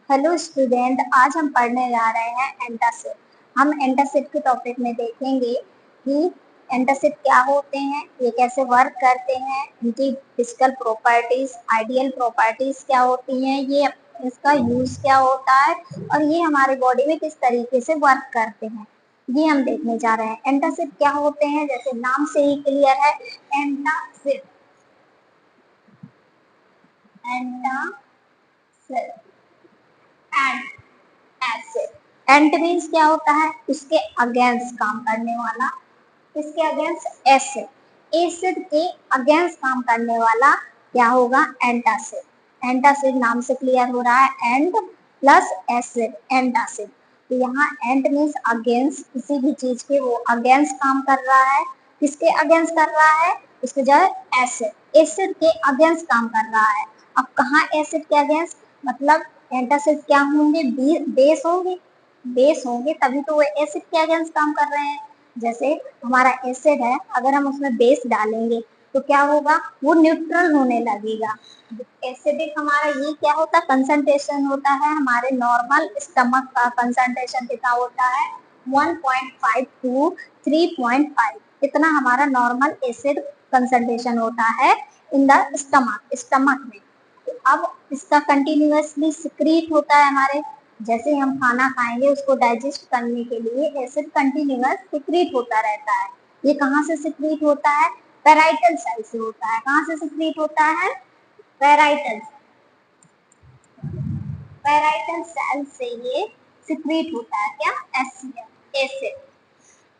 Hello student, आज हम पढ़ने जा रहे हैं एंटासिड। हम एंटासिड के टॉपिक में देखेंगे कि एंटासिड क्या होते हैं, ये कैसे वर्क करते हैं, इनकी फिजिकल प्रॉपर्टीज, आइडियल प्रॉपर्टीज क्या होती हैं, ये इसका यूज क्या होता है और ये हमारे बॉडी में किस तरीके से वर्क करते हैं, ये हम देखने जा रहे हैं। एंटासिड क्या होते हैं, जैसे नाम से ही क्लियर है, antacid antacid and acid. Ant means क्या होता है, उसके अगेंस्ट काम करने वाला, इसके अगेंस्ट एसिड, एसिड के अगेंस्ट काम करने वाला क्या होगा, एंटासिड। एंटासिड नाम से क्लियर हो रहा है, एंट प्लस एसिड, एंटासिड। तो यहाँ एंट मीन्स अगेंस्ट, किसी भी चीज के वो अगेंस्ट काम कर रहा है। किसके अगेंस्ट कर रहा है, उसके जगह एसिड, एसिड के अगेंस्ट काम कर रहा है। अब कहाँ एसिड के अगेंस्ट, मतलब एंटासिड क्या होंगे, बेस होंगे, बेस होंगे तभी तो वो एसिड के अगेंस्ट काम कर रहे हैं। जैसे हमारा एसिड है, अगर हम उसमें बेस डालेंगे तो क्या होगा, वो न्यूट्रल होने लगेगा। एसिडिक हमारा ये क्या होता है, कंसंट्रेशन होता है हमारे नॉर्मल स्टमक का कंसंट्रेशन कितना होता है, 1.5 टू 3.5, इतना हमारा नॉर्मल एसिड कंसंट्रेशन होता है इन द स्टमक में। अब इसका कंटिन्यूअसली सिक्रीट होता है हमारे, जैसे हम खाना खाएंगे उसको डाइजेस्ट करने के लिए एसिड कंटिन्यूअस सिक्रीट होता रहता है। ये कहाँ से सिक्रीट होता है, पेराइटल सेल से होता है। कहाँ से सिक्रीट होता है, पेराइटल, पेराइटल सेल से ये सिक्रीट होता है। क्या, एसिड,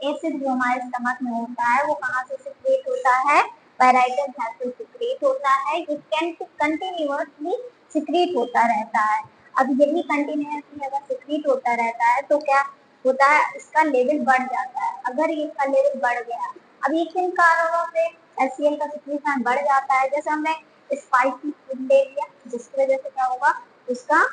एसिड जो हमारे स्टमक में होता है वो कहाँ से सिक्रेट होता है, पैराइटल सेल से सिक्रेट होता है। ये कंटिन्यूअसली सिक्रेट होता रहता है। अब यही कंटिन्यूअसली अगर सिक्रेट होता रहता है तो क्या होता है, इसका लेवल बढ़ जाता है। अगर इसका लेवल बढ़ गया, अब ये किन कारणों से एचसीएल का सिक्रेशन बढ़ जाता है, जैसे हमने स्पाइसी फूड ले लिया जिसकी वजह से क्या होगा, उसका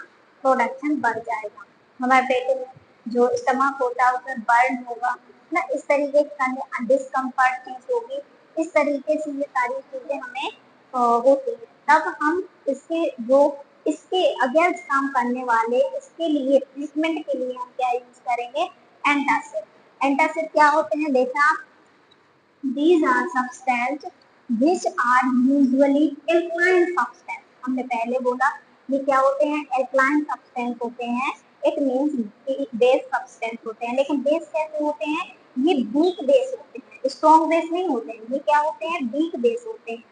प्रोडक्शन बढ़ जाएगा, हमारे पेट में जो स्टमक होता है उसमें बर्न होगा ना, इस तरीके की डिस्कम्फर्ट चीज होगी। इस तरीके से ये सारी चीजें हमें होती है। तब हम इसके जो इसके अगेंस्ट काम करने वाले, इसके लिए ट्रीटमेंट के लिए हम क्या यूज करेंगे, एंटासिड। एंटासिड क्या होते हैं, देखा, these are substances which are usually alkaline substance। हमने पहले बोला ये क्या होते हैं, alkaline substance होते हैं। इट मीन्स बेस सब्सटेंस होते हैं, लेकिन बेस कैसे होते हैं, ये वीक बेस होते हैं, स्ट्रॉन्ग बेस नहीं होते हैं। ये क्या होते हैं, वीक बेस होते हैं।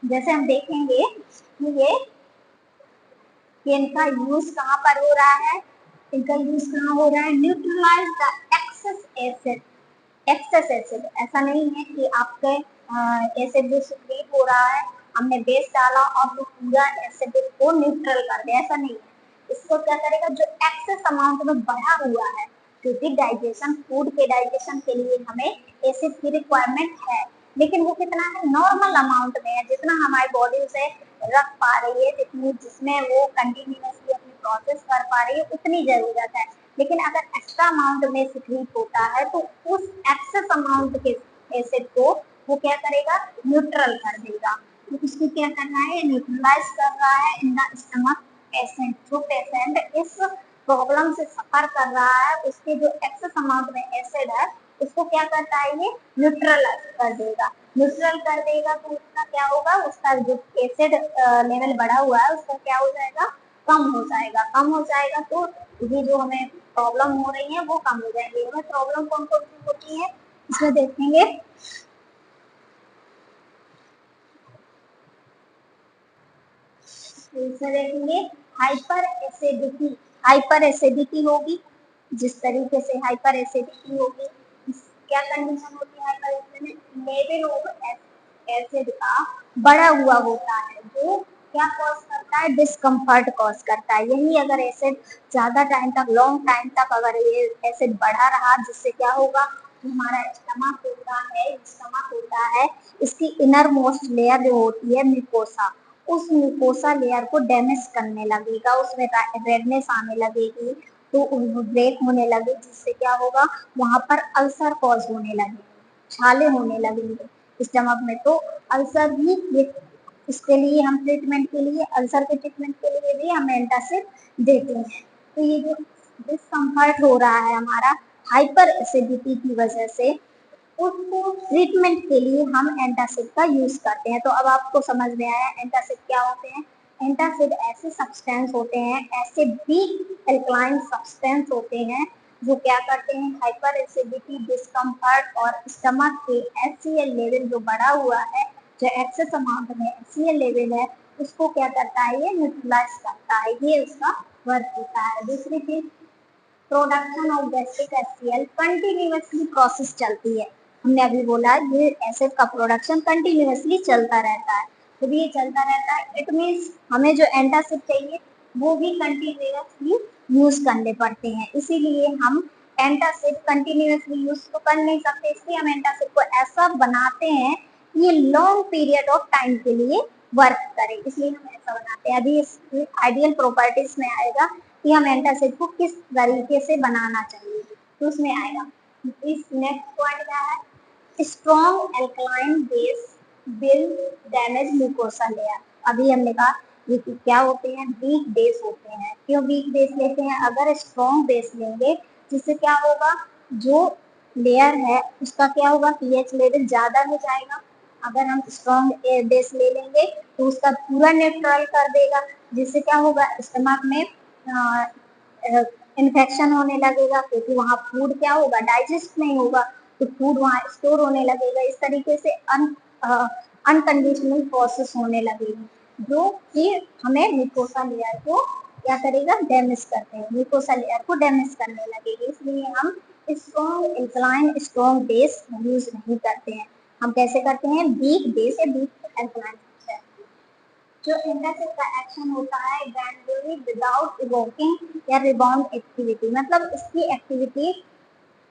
जैसे हम देखेंगे कि इनका यूज कहाँ पर हो रहा है, इनका यूज कहाँ हो रहा है, neutralise the excess acid. Excess acid, ऐसा नहीं है कि आपके एसिड जो सिक्रीट हो रहा है, हमने बेस डाला और वो पूरा एसिड को न्यूट्रल कर दिया, ऐसा नहीं है। इसको क्या करेगा, जो एक्सेस अमाउंट में बढ़ा हुआ है, क्योंकि डाइजेशन, फूड के डाइजेशन के लिए हमें एसिड की रिक्वायरमेंट है, लेकिन वो कितना है, नॉर्मल अमाउंट में है, जितना हमारी बॉडी उसे रख पा रही है, जितनी जिसमें वो कंटिन्यूअसली अपनी प्रोसेस कर पा रही है उतनी जरूरत है। लेकिन अगर एक्स्ट्रा अमाउंट में सिक्रीट होता है तो उस एक्सेस अमाउंट के एसिड को वो क्या करेगा, न्यूट्रल कर देगा। तो इसको क्या कर रहा है, न्यूट्रलाइज कर रहा है इन द स्टमक पेशेंट। जो पेशेंट इस प्रॉब्लम से सफर कर रहा है, उसके जो एक्सेस अमाउंट में एसिड है उसको क्या करता है, ये न्यूट्रलाइज कर देगा। न्यूट्रल कर देगा तो उसका क्या होगा, उसका जो एसिड लेवल बढ़ा हुआ है उसका क्या हो जाएगा, कम हो जाएगा। कम हो जाएगा तो ये जो हमें प्रॉब्लम हो रही है वो कम हो जाएगी। हमें प्रॉब्लम कौन कौन सी होती है, इसमें देखेंगे। इसमें देखेंगे हाइपर एसिडिटी, हाइपर एसिडिटी होगी। जिस तरीके से हाइपर एसिडिटी होगी, क्या कंडीशन होती है हाइपर एसिडिटी में, लेवल ऑफ एसिड का बढ़ा हुआ होता है, जो क्या कॉज करता है, डिस्कम्फर्ट कॉज करता है। यही अगर एसिड ज्यादा टाइम तक, लॉन्ग टाइम तक अगर ये एसिड बढ़ा रहा, जिससे क्या होगा, हमारा स्टमक होता है, स्टमक होता है, इसकी इनर मोस्ट लेयर जो होती है म्यूकोसा, उस म्यूकोसा लेयर को डैमेज करने लगेगा, उसमें रेडनेस आने लगेगी, तो ब्रेक होने लगे, जिससे क्या होगा, वहां पर अल्सर कॉज होने लगेंगे, छाले होने लगेंगे स्टमक में। तो अल्सर भी ये इसके लिए हम ट्रीटमेंट के लिए, अल्सर के ट्रीटमेंट के लिए भी हम एंटासिड देते हैं। तो ये जो डिस्कम्फर्ट हो रहा है हमारा हाइपर एसिडिटी की वजह से, उसको ट्रीटमेंट के लिए हम एंटासिड का यूज करते हैं। तो अब आपको समझ में आया एंटासिड क्या होते हैं। एंटासिड ऐसे सब्सटेंस होते हैं, ऐसे वीक एल्कलाइन सब्सटेंस होते हैं जो क्या करते हैं, हाइपर एसिडिटी, डिस्कम्फर्ट और स्टमक के HCl लेवल जो बढ़ा हुआ है, जो एक्सेस अमाउंट में HCl लेवल है, उसको क्या करता है, ये न्यूट्रलाइज करता है, ये उसका वर्क होता है। दूसरी चीज, production of gastric HCl continuously process चलती है। हमने अभी बोला ये एसिड का प्रोडक्शन कंटिन्यूअसली चलता रहता है। जब ये चलता रहता है इट मीन्स हमें जो एंटासिड चाहिए वो भी कंटिन्यूअसली यूज करने पड़ते हैं। इसीलिए हम एंटासिड कंटिन्यूअसली यूज तो कर नहीं सकते, इसलिए हम एंटासिड को ऐसा बनाते हैं कि ये लॉन्ग पीरियड ऑफ टाइम के लिए वर्क करे, इसलिए हम ऐसा बनाते हैं। अभी इसकी आइडियल प्रॉपर्टीज में आएगा कि हम एंटासिड को किस तरीके से बनाना चाहिए, तो उसमें आएगा। इस नेक्स्ट पॉइंट क्या है, strong alkaline base will damage mucosa layer. अभी हमने कहा ये क्या होते हैं, वीक बेस होते हैं। क्यों वीक बेस लेते हैं, अगर स्ट्रॉन्ग बेस लेंगे जिससे क्या होगा, जो लेयर है उसका क्या होगा, पीएच लेवल ज्यादा हो जाएगा। अगर हम स्ट्रॉन्ग बेस ले लेंगे तो उसका पूरा न्यूट्रल कर देगा, जिससे क्या होगा, स्टमक में इन्फेक्शन होने लगेगा, क्योंकि वहाँ फूड क्या होगा, डाइजेस्ट नहीं होगा, तो फूड वहाँ स्टोर होने लगेगा। इस तरीके से अनकंडीशनल प्रोसेस होने लगेगी, जो कि हमें म्यूकोसा लेयर को क्या करेगा, डैमेज करते हैं, म्यूकोसा लेयर को डैमेज करने लगेगी। इसलिए हम strong alkaline strong base use नहीं करते हैं। हम कैसे करते हैं, वीक बेस या वीक एल्कलाइन। जो एंटासिड का एक्शन होता है ग्रैजुअली विदाउट इवोकिंग या रिबाउंड एक्टिविटी, मतलब इसकी एक्टिविटी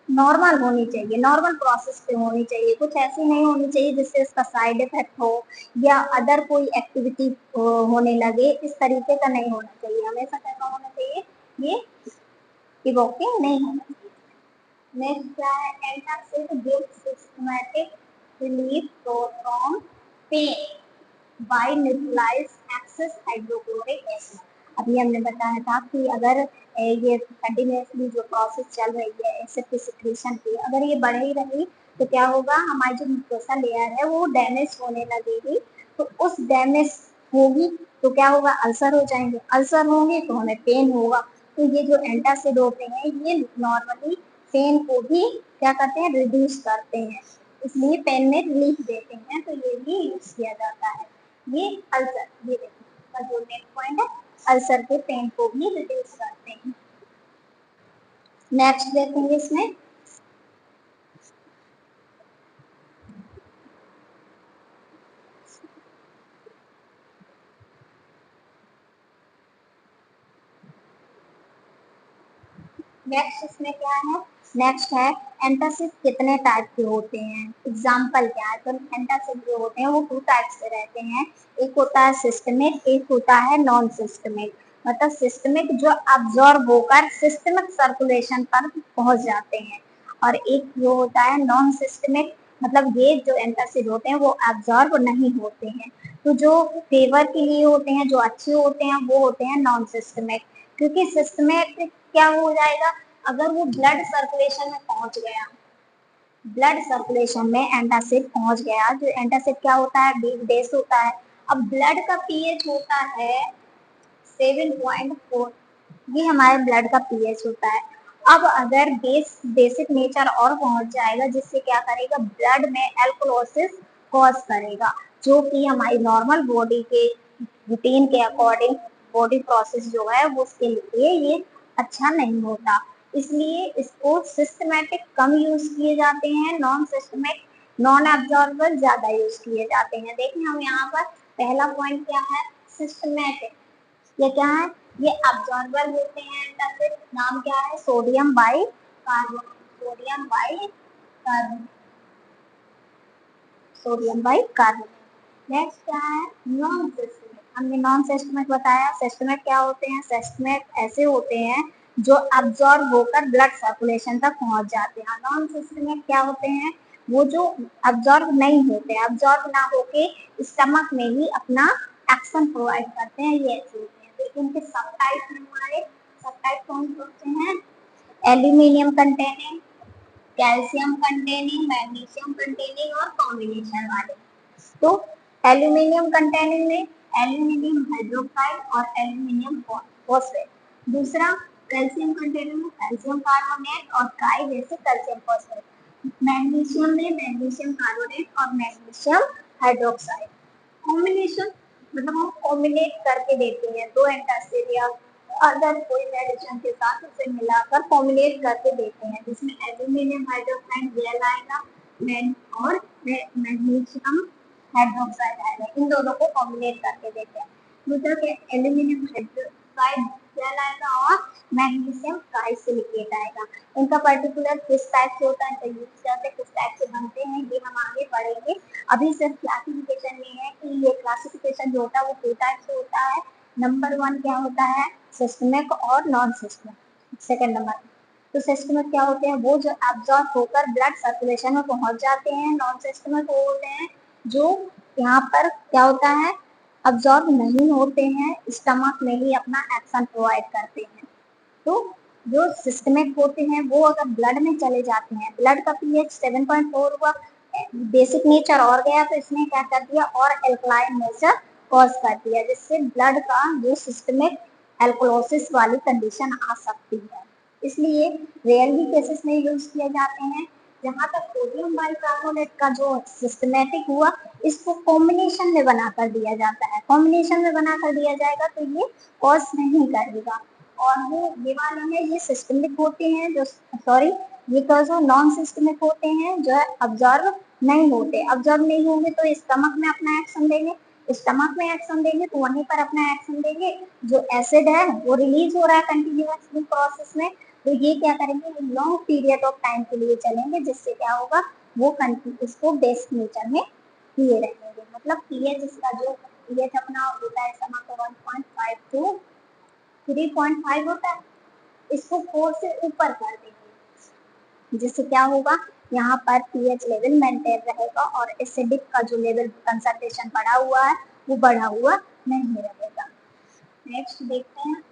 नॉर्मल होनी चाहिए, नॉर्मल प्रोसेस पे होनी चाहिए, कुछ ऐसी नहीं होनी चाहिए जिससे इसका साइड इफेक्ट हो या अदर कोई एक्टिविटी होने लगे, इस तरीके का नहीं होना चाहिए। हमेशा कैसा होना चाहिए, ये इवोकिंग नहीं होना चाहिए। नेक्स्ट क्या है, antacid gives systematic relief from pain by neutralise excess hydrochloric acid. अभी हमने बताया था कि अगर ये कंटिन्यूसली जो प्रोसेस चल रही है एसिड की सिक्रीशन की, अगर ये बढ़ ही रही तो क्या होगा, हमारी जो म्यूकोसा लेयर है वो डैमेज होने लगेगी। तो उस डैमेज होगी तो क्या होगा, अल्सर हो जाएंगे, अल्सर होंगे तो हमें पेन होगा। तो ये जो एंटासिड होते हैं ये नॉर्मली पेन को भी क्या करते हैं, रिड्यूस करते हैं, इसलिए पेन में रिलीफ देते हैं, तो ये भी यूज किया जाता है। ये अल्सर, ये देखिए जो नेक्स्ट पॉइंट है, अल्सर के पेन को भी रिड्यूस करते हैं। नेक्स्ट देखेंगे इसमें, नेक्स्ट इसमें क्या है, नेक्स्ट है एंटासिड कितने टाइप के होते हैं, एग्जाम्पल क्या है। तो एंटासिड जो होते हैं वो टू टाइप से रहते हैं, एक होता है सिस्टमिक, एक होता है नॉन सिस्टमिक। मतलब सिस्टमिक जो अब्जॉर्ब होकर सिस्टमिक सर्कुलेशन पर पहुंच जाते हैं, और एक जो होता है नॉन सिस्टमिक, मतलब ये जो एंटासिड होते हैं वो अब्जॉर्ब नहीं होते हैं। तो जो फेवर के लिए होते हैं, जो अच्छे होते हैं, वो होते हैं नॉन सिस्टमिक। क्योंकि सिस्टमिक क्या हो जाएगा, अगर वो ब्लड सर्कुलेशन में पहुंच गया, ब्लड सर्कुलेशन में एंटासिड पहुंच गया, जो एंटासिड क्या होता है, बेस होता है। अब ब्लड का पीएच होता है 7.4, ये हमारे ब्लड का पीएच होता है। अब अगर बेसिक नेचर और पहुंच जाएगा, जिससे क्या करेगा, ब्लड में एल्कोलोसिस कॉज करेगा, जो कि हमारी नॉर्मल बॉडी के रूटीन के अकॉर्डिंग बॉडी प्रोसेस जो है वो उसके लिए ये अच्छा नहीं होता। इसलिए इसको सिस्टमेटिक कम यूज किए जाते हैं, नॉन सिस्टमेटिक, नॉन एब्जॉर्बर ज्यादा यूज किए जाते हैं। देखिए हम यहाँ पर पहला पॉइंट क्या है, सिस्टमेटिक, ये क्या है, ये अब्जॉर्बर होते हैं एंटासिड, नाम क्या है, sodium by carbonate, sodium by carbonate, sodium by carbonate. Next क्या है, नॉन सिस्टमिक। हमने नॉन सिस्टमिक बताया, सिस्टमिक क्या होते हैं, सिस्टमिक ऐसे होते हैं जो अब्जॉर्ब होकर ब्लड सर्कुलेशन तक पहुंच जाते हैं। नॉन सिस्टमिक क्या होते हैं, वो जो अब्जॉर्ब नहीं होते, अब्जॉर्ब ना होके स्टमक में ही अपना एक्शन प्रोवाइड करते हैं, ये ऐसे होते हैं। तो इनके सब टाइप में हमारे सब टाइप कौन से हैं? Aluminium containing, calcium containing, magnesium containing और कॉम्बिनेशन वाले। तो एल्यूमिनियम कंटेनिंग में एल्यूमिनियम हाइड्रोक्साइड और एल्यूमिनियम फॉस्फेट। दूसरा कैल्शियम कंटेनिंग में कैल्शियम कार्बोनेट और try basic calcium phosphate. Magnesium में मैग्नीशियम कार्बोनेट और मैग्नीशियम हाइड्रोक्साइड। कॉम्बिनेशन मतलब हम कॉम्बिनेट करके देते हैं दो एंटासिड या अदर कोई मेडिसिन के साथ उसे मिलाकर कॉम्बिनेट करके देते हैं, जिसमें एल्यूमिनियम हाइड्रोक्साइड जेल आएगा और मैग्नीशियम हाइड्रोक्साइड आएगा, इन दोनों को कॉम्बिनेट करके देते हैं। दूसरा क्या, एल्यूमिनियम हाइड्रोक्साइड जेल आएगा और मैग्नीशियम ट्राइसिलिकेट आएगा। इनका पर्टिकुलर किस टाइप से होता है, यूज करते किस टाइप से बनते हैं, ये हम आगे पढ़ेंगे। अभी सिर्फ क्लासिफिकेशन ये है कि ये क्लासिफिकेशन जो होता है वो टू टाइप से होता है। नंबर 1 क्या होता है, सिस्टमिक और नॉन सिस्टमिक। सेकंड नंबर तो सिस्टमिक क्या होते हैं, वो जो एब्जॉर्ब होकर ब्लड सर्कुलेशन में पहुंच जाते हैं। नॉन सिस्टमिक वो होते हैं जो यहाँ पर क्या होता है, अब्जॉर्ब नहीं होते हैं, स्टमक में ही अपना एक्शन प्रोवाइड करते हैं। तो जो सिस्टमिक होते हैं वो अगर ब्लड में चले जाते हैं, ब्लड का पीएच 7.4 हुआ, बेसिक नेचर और गया तो इसने क्या कर दिया और एल्कलाइन नेचर कॉज कर दिया, जिससे ब्लड का जो सिस्टमिक एल्कोलोसिस वाली कंडीशन आ सकती है। इसलिए रेयरली केसेस में यूज किए जाते हैं। जहां तक सोडियम बाइकार्बोनेट का जो सिस्टमेटिक हुआ, इसको कॉम्बिनेशन में बनाकर दिया जाता है, कॉम्बिनेशन में बनाकर दिया जाएगा तो ये कॉज नहीं करेगा। और ये वाले हैं ये सिस्टमिक होते हैं, जो सॉरी ये जो नॉन सिस्टमिक होते हैं जो अब्जॉर्ब नहीं होते, अब्जॉर्ब नहीं होंगे तो स्टमक में अपना एक्शन देंगे, स्टमक में एक्शन देंगे तो वहीं पर अपना एक्शन देंगे, जो एसिड है वो रिलीज हो रहा है कंटिन्यूअसली प्रोसेस में, तो ये क्या करेंगे, लॉन्ग पीरियड ऑफ टाइम के लिए चलेंगे, जिससे क्या होगा वो इसको बेस्ट नेचर में किए रहेंगे। मतलब पीएच इसका जो पीएच अपना होता है स्टमक का 1.5 टू 3.5 होता है, इसको 4 से ऊपर कर देंगे, जिससे क्या होगा यहाँ पर पीएच लेवल मेंटेन रहेगा और एसिडिक का जो लेवल कंसंट्रेशन बढ़ा हुआ है वो बढ़ा हुआ नहीं रहेगा। नेक्स्ट देखते हैं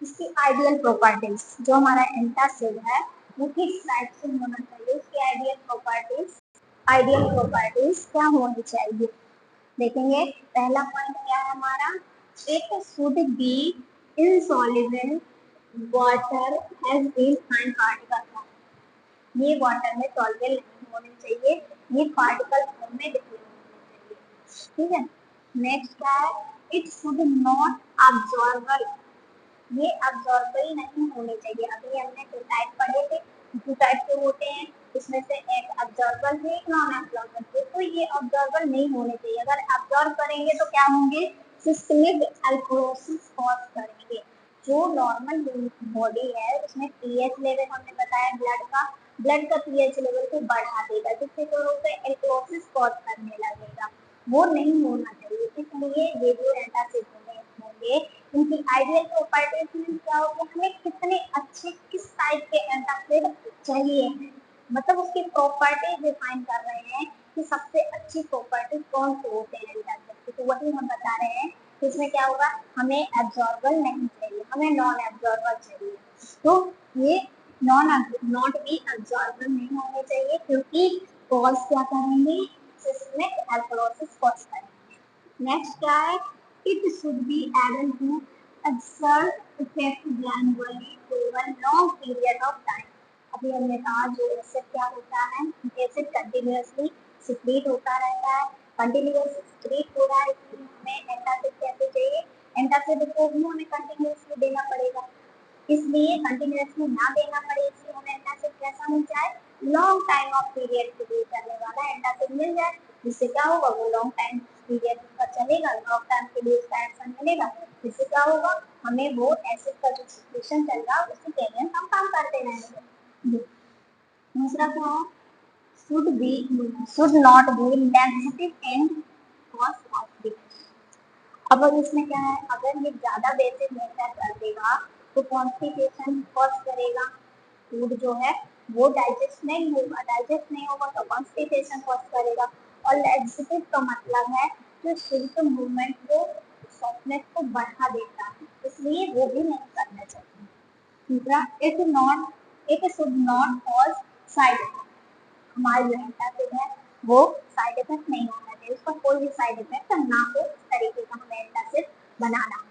इसकी आइडियल प्रॉपर्टीज। जो हमारा एंटासिड है वो किस टाइप से होना चाहिए, उसकी आइडियल प्रॉपर्टीज क्या होनी चाहिए देखेंगे। पहला पॉइंट क्या है हमारा, it should B insoluble water has been fine particle form। ये वाटर में सॉल्युबल नहीं होने चाहिए, ये पार्टिकल फॉर्म में डिक्लेयर होने चाहिए, ठीक है। नेक्स्ट क्या है, इट शुड नॉट अब्जॉर्बल, ये अब्जॉर्बल नहीं होने चाहिए। अभी हमने दो टाइप पढ़े थे, दो टाइप के होते हैं, इसमें से एक अब्जॉर्बल है एक नॉन अब्जॉर्बल है, तो ये अब्जॉर्बल नहीं होने चाहिए। अगर अब्जॉर्ब करेंगे तो क्या होंगे, सिस्टमिक एल्कोलोसिस कॉज करेंगे। जो नॉर्मल बॉडी है उसमें पीएच लेवल हमने बताया ब्लड का पीएच लेवल को बढ़ा देगा, जिससे क्या होगा एल्कोलोसिस कॉज करने लगेगा, वो नहीं होना चाहिए। इसलिए ये जो एंटासिड होंगे इनकी आइडियल प्रॉपर्टीज में क्या होगा, हमें कितने अच्छे किस टाइप के एंटासिड चाहिए, मतलब उसकी प्रॉपर्टीज डिफाइन कर रहे हैं कि सबसे अच्छी प्रॉपर्टीज कौन से होते हैं एंटासिड की, तो वही हम बता रहे हैं। तो इसमें क्या होगा, हमें एब्जॉर्बल नहीं चाहिए, हमें नॉन एब्जॉर्बल चाहिए। तो ये नॉट भी एब्जॉर्बल नहीं होने चाहिए, क्योंकि कॉज क्या करेंगे, सिस्टमिक एल्कोलोसिस कॉज करेंगे। नेक्स्ट क्या है, it should be able to exert effect gradually over long period of time। अभी हमने कहा जो एसिड क्या होता है, एसिड कंटिन्यूअसली सिक्रीट होता रहता है, कंटिन्यूअस सिक्रीट हो रहा है, इसलिए हमें एंटासिड कैसे चाहिए, एंटासिड को भी हमें कंटिन्यूअसली देना पड़ेगा, इसलिए कंटिन्यूअसली ना देना पड़े इसलिए हमें एंटासिड कैसा मिल जाए, लॉन्ग टाइम ऑफ पीरियड के लिए चलने वाला एंटासिड मिल जाए, जिससे क्या होगा वो लॉन्ग टाइम पीरियड का चलेगा, लॉन्ग टाइम के लिए उसका एक्शन मिलेगा, जिससे क्या होगा हमें वो एसिड का जो सिक्रेशन चल रहा है उसके अगेंस्ट हम काम करते रहेंगे। दूसरा क्या है, should not be sensitive and cause complication. अब इसमें क्या है, अगर ये ज्यादा बेसिक नेचर कर देगा तो कॉन्स्टिपेशन कॉज करेगा, फूड जो है वो डाइजेस्ट नहीं होगा तो कॉन्स्टिपेशन कॉज करेगा। और लैक्सेटिव का मतलब है जो शुद्ध मूवमेंट को सॉफ्टनेस को बढ़ा देता है, इसलिए वो भी नहीं करना चाहिए। दूसरा, it should not cause side effect. हमारा जो एंटासिड है वो साइड इफेक्ट नहीं होना चाहिए, उसका कोई भी साइड इफेक्ट ना हो, इस तरीके का हमें एंटासिड बनाना है।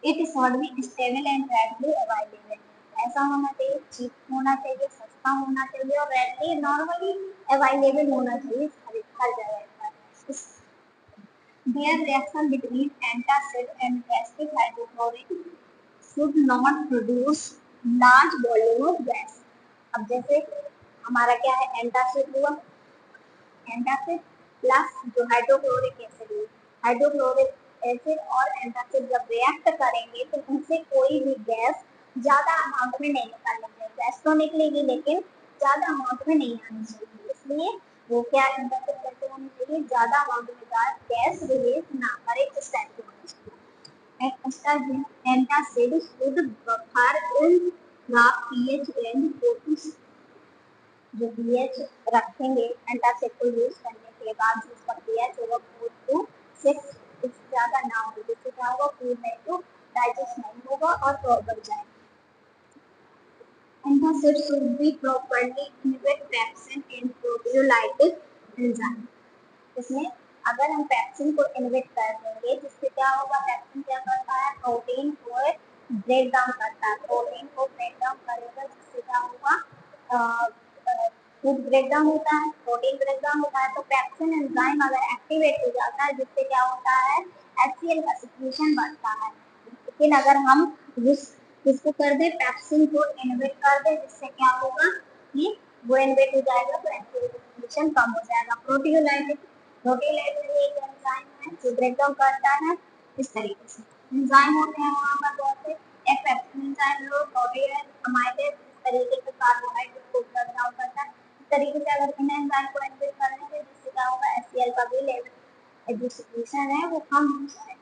It should be stable and readily available. ऐसा होना चाहिए, चीप होना चाहिए, सस्ता होना चाहिए और रेडली नॉर्मली अवेलेबल होना चाहिए हर जगह पर। Their reaction between antacid and gastric hydrochloric should not produce large volume of gas। अब जैसे हमारा क्या है, एंटासिड हुआ, एंटासिड प्लस जो हाइड्रोक्लोरिक एसिड हुई, हाइड्रोक्लोरिक एसिड और एंटासिड जब रिएक्ट करेंगे तो उनसे कोई भी गैस ज्यादा अमाउंट में नहीं निकालनी चाहिए। गैस तो निकलेगी लेकिन ज्यादा अमाउंट में नहीं आनी चाहिए, इसलिए वो क्या एंटासिड कैसे होनी चाहिए, ज्यादा अमाउंट में गैस रिलीज ना करे, इस टाइप की होनी चाहिए। एंटासिड शुद्ध buffer in the pH range 4 जो पीएच रखेंगे एंटासिड को यूज करने के बाद जिसका पीएच होगा 4 to 6, इससे ज्यादा ना हो, जिससे क्या होगा, फूड में तो डाइजेस्ट नहीं होगा और बढ़ जाएगा। Antacid should be properly inhibit pepsin in proteolytic enzyme। इसमें अगर हम पेप्सिन को इनहिबिट कर देंगे जिससे क्या होगा, पेप्सिन क्या करता है, प्रोटीन को ब्रेक डाउन करता है, प्रोटीन को ब्रेक डाउन करेगा जिससे क्या होगा, फूड ब्रेक डाउन होता है, प्रोटीन ब्रेक डाउन होता है, तो पेप्सिन एंजाइम अगर एक्टिवेट हो जाता है जिससे क्या होता है, HCl का सिक्रीशन बढ़ता है। लेकिन अगर हम इसको कर दे, पेप्सिन को इनहिबिट कर दे जिससे क्या होगा कि वो इनहिबिट हो जाएगा तो HCl का सिक्रीशन कम हो जाएगा। प्रोटीओलाइटिक एक एंजाइम है जो ब्रेक डाउन करता है इस तरीके से। एंजाइम होते हैं वहाँ पर बहुत से, एक पेप्सिन एंजाइम लो, प्रोटीन अमाइलेज, इस तरीके से कार्बोहाइड्रेट को ब्रेक डाउन करता है। इस तरीके से अगर इन एंजाइम को इनहिबिट कर देंगे जिससे क्या होगा, HCl का भी लेवल जो सिक्रीशन है वो कम हो जाएगा।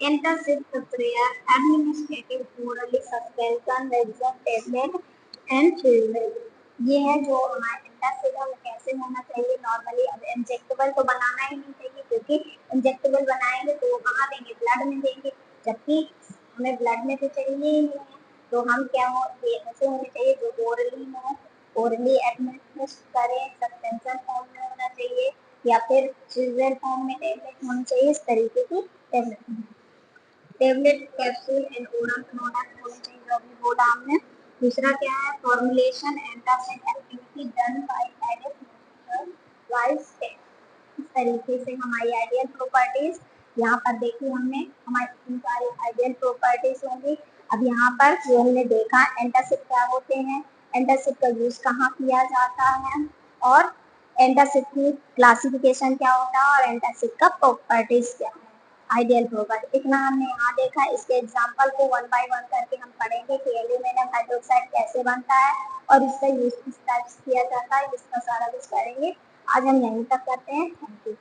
Antacid प्रक्रिया administrative orally suspension resin tablet and chewable। ये है जो हमारा एंटासिड है वो कैसे होना चाहिए नॉर्मली। अब इंजेक्टेबल तो बनाना ही नहीं चाहिए क्योंकि इंजेक्टेबल बनाएंगे तो वो कहाँ देंगे, ब्लड में देंगे, जबकि हमें ब्लड में तो चाहिए ही नहीं है। तो हम क्या हो, ये ऐसे होने चाहिए जो ओरली हो, ओरली एडमिनिस्ट्रेट करें, सस्पेंशन फॉर्म में होना चाहिए या फिर च्यूबल फॉर्म में टेबलेट होनी चाहिए, इस तरीके की tablet, tablet capsule and oral product होने चाहिए जो अभी बोला हमने। दूसरा क्या है, formulation antacid activity done by added wise test. इस तरीके से हमारी आइडियल प्रॉपर्टीज यहाँ पर देखी हमने, हमारी इतनी सारी आइडियल प्रॉपर्टीज होंगी। अब यहाँ पर जो हमने देखा एंटासिड क्या होते हैं, एंटासिड का यूज कहाँ किया जाता है और एंटासिड की क्लासिफिकेशन क्या होता है और एंटासिड का प्रॉपर्टीज क्या है, आइडियल प्रॉपर्टी, इतना हमने यहाँ देखा। इसके एग्जांपल को 1 बाय 1 करके हम पढ़ेंगे कि एल्यूमिनियम हाइड्रोक्साइड कैसे बनता है और इसका यूज किस टाइप से किया जाता है, इसका सारा कुछ करेंगे। आज हम यहीं तक करते हैं, थैंक यू।